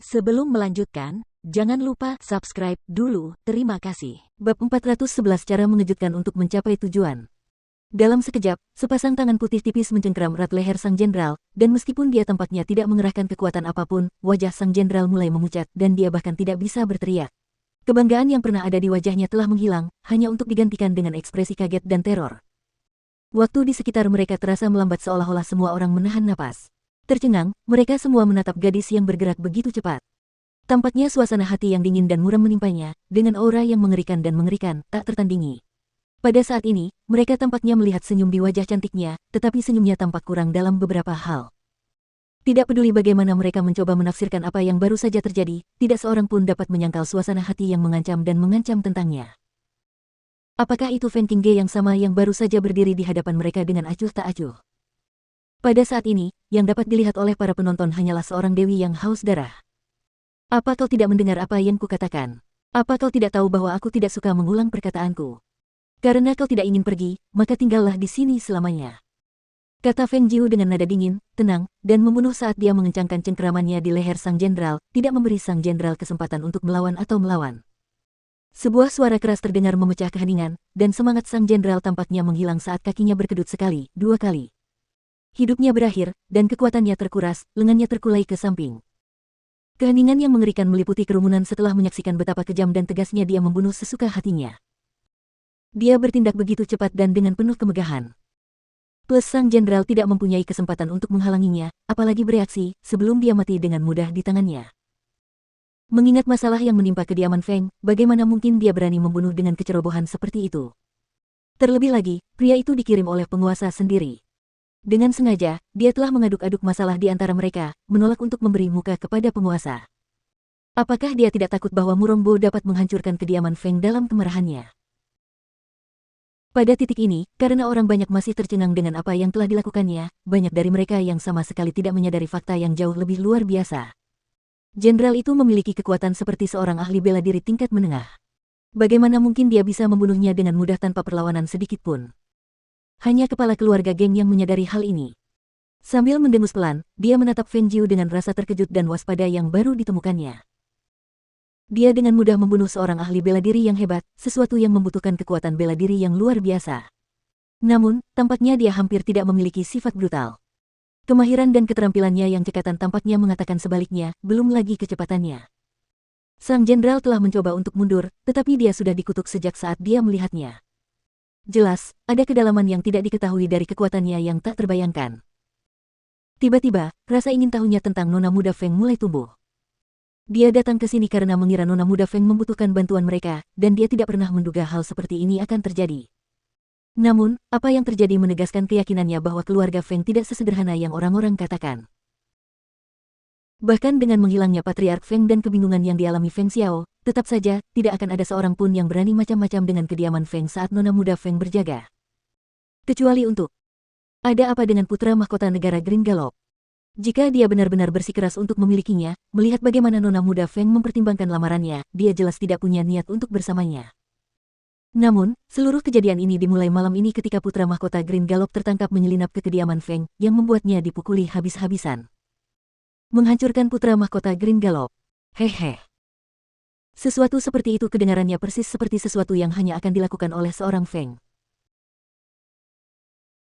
Sebelum melanjutkan, jangan lupa subscribe dulu. Terima kasih. Bab 411 Cara mengejutkan untuk mencapai tujuan. Dalam sekejap, sepasang tangan putih tipis mencengkeram erat leher sang jenderal, dan meskipun dia tampaknya tidak mengerahkan kekuatan apapun, wajah sang jenderal mulai memucat dan dia bahkan tidak bisa berteriak. Kebanggaan yang pernah ada di wajahnya telah menghilang, hanya untuk digantikan dengan ekspresi kaget dan teror. Waktu di sekitar mereka terasa melambat seolah-olah semua orang menahan napas. Tercengang, mereka semua menatap gadis yang bergerak begitu cepat. Tampaknya suasana hati yang dingin dan muram menimpanya, dengan aura yang mengerikan dan mengerikan, tak tertandingi. Pada saat ini, mereka tampaknya melihat senyum di wajah cantiknya, tetapi senyumnya tampak kurang dalam beberapa hal. Tidak peduli bagaimana mereka mencoba menafsirkan apa yang baru saja terjadi, tidak seorang pun dapat menyangkal suasana hati yang mengancam dan mengancam tentangnya. Apakah itu Feng Qingge yang sama yang baru saja berdiri di hadapan mereka dengan acuh tak acuh? Pada saat ini, yang dapat dilihat oleh para penonton hanyalah seorang dewi yang haus darah. Apa kau tidak mendengar apa yang kukatakan? Apa kau tidak tahu bahwa aku tidak suka mengulang perkataanku? Karena kau tidak ingin pergi, maka tinggallah di sini selamanya. Kata Feng Jiu dengan nada dingin, tenang, dan membunuh saat dia mengencangkan cengkeramannya di leher sang jenderal, tidak memberi sang jenderal kesempatan untuk melawan atau melawan. Sebuah suara keras terdengar memecah keheningan, dan semangat sang jenderal tampaknya menghilang saat kakinya berkedut sekali, dua kali. Hidupnya berakhir, dan kekuatannya terkuras, lengannya terkulai ke samping. Keheningan yang mengerikan meliputi kerumunan setelah menyaksikan betapa kejam dan tegasnya dia membunuh sesuka hatinya. Dia bertindak begitu cepat dan dengan penuh kemegahan. Plus sang jenderal tidak mempunyai kesempatan untuk menghalanginya, apalagi bereaksi, sebelum dia mati dengan mudah di tangannya. Mengingat masalah yang menimpa kediaman Feng, bagaimana mungkin dia berani membunuh dengan kecerobohan seperti itu? Terlebih lagi, pria itu dikirim oleh penguasa sendiri. Dengan sengaja, dia telah mengaduk-aduk masalah di antara mereka, menolak untuk memberi muka kepada penguasa. Apakah dia tidak takut bahwa Murongbo dapat menghancurkan kediaman Feng dalam kemarahannya? Pada titik ini, karena orang banyak masih tercengang dengan apa yang telah dilakukannya, banyak dari mereka yang sama sekali tidak menyadari fakta yang jauh lebih luar biasa. Jenderal itu memiliki kekuatan seperti seorang ahli bela diri tingkat menengah. Bagaimana mungkin dia bisa membunuhnya dengan mudah tanpa perlawanan sedikit pun? Hanya kepala keluarga geng yang menyadari hal ini. Sambil mendengus pelan, dia menatap Feng Jiu dengan rasa terkejut dan waspada yang baru ditemukannya. Dia dengan mudah membunuh seorang ahli bela diri yang hebat, sesuatu yang membutuhkan kekuatan bela diri yang luar biasa. Namun, tampaknya dia hampir tidak memiliki sifat brutal. Kemahiran dan keterampilannya yang cekatan tampaknya mengatakan sebaliknya, belum lagi kecepatannya. Sang jenderal telah mencoba untuk mundur, tetapi dia sudah dikutuk sejak saat dia melihatnya. Jelas, ada kedalaman yang tidak diketahui dari kekuatannya yang tak terbayangkan. Tiba-tiba, rasa ingin tahunya tentang nona muda Feng mulai tumbuh. Dia datang ke sini karena mengira nona muda Feng membutuhkan bantuan mereka, dan dia tidak pernah menduga hal seperti ini akan terjadi. Namun, apa yang terjadi menegaskan keyakinannya bahwa keluarga Feng tidak sesederhana yang orang-orang katakan. Bahkan dengan menghilangnya Patriark Feng dan kebingungan yang dialami Feng Xiao, tetap saja, tidak akan ada seorang pun yang berani macam-macam dengan kediaman Feng saat nona muda Feng berjaga. Kecuali untuk, ada apa dengan putra mahkota negara Green Gallop? Jika dia benar-benar bersikeras untuk memilikinya, melihat bagaimana nona muda Feng mempertimbangkan lamarannya, dia jelas tidak punya niat untuk bersamanya. Namun, seluruh kejadian ini dimulai malam ini ketika putra mahkota Green Gallop tertangkap menyelinap ke kediaman Feng, yang membuatnya dipukuli habis-habisan. Menghancurkan putra mahkota Green Gallop. Hehe. Sesuatu seperti itu kedengarannya persis seperti sesuatu yang hanya akan dilakukan oleh seorang Feng.